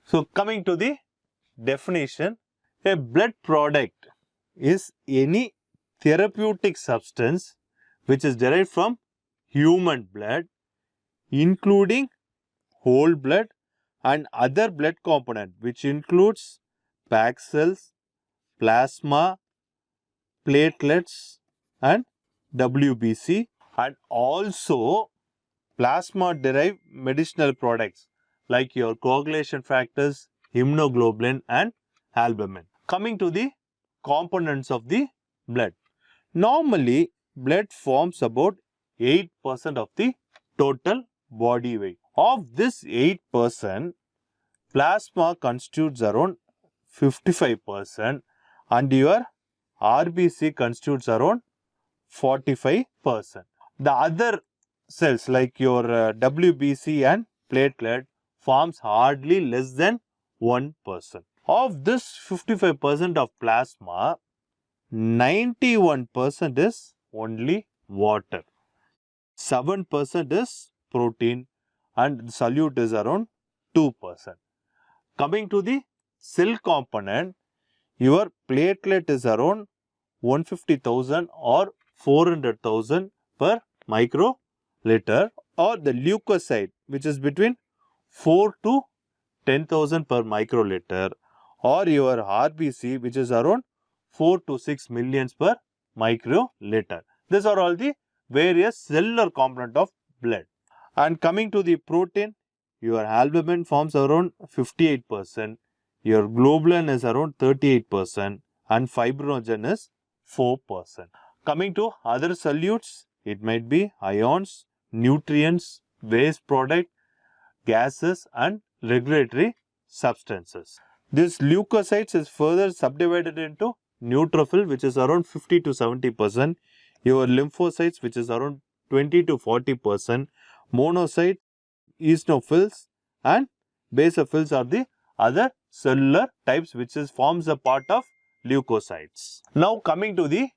So coming to the definition, a blood product is any therapeutic substance which is derived from human blood, including whole blood and other blood component, which includes packed cells, plasma, platelets and WBC, and also plasma derived medicinal products like your coagulation factors, immunoglobulin and albumin. Coming to the components of the blood. Normally, blood forms about 8% of the total body weight. Of this 8%, plasma constitutes around 55% and your RBC constitutes around 45%. The other cells like your WBC and platelet forms hardly less than 1%. Of this 55% of plasma, 91% is only water, 7% is protein and the solute is around 2%. Coming to the cell component, your platelet is around 150,000 or 400,000 per microliter, or the leukocyte which is between 4 to 10,000 per microliter, or your RBC which is around 4 to 6 millions per microliter. These are all the various cellular component of blood. And coming to the protein, your albumin forms around 58%, your globulin is around 38% and fibrinogen is 4%. Coming to other solutes, it might be ions, nutrients, waste product, gases and regulatory substances. This leukocytes is further subdivided into neutrophil which is around 50 to 70%, your lymphocytes which is around 20 to 40%, monocyte, eosinophils and basophils are the other cellular types which forms a part of leukocytes. Now coming to the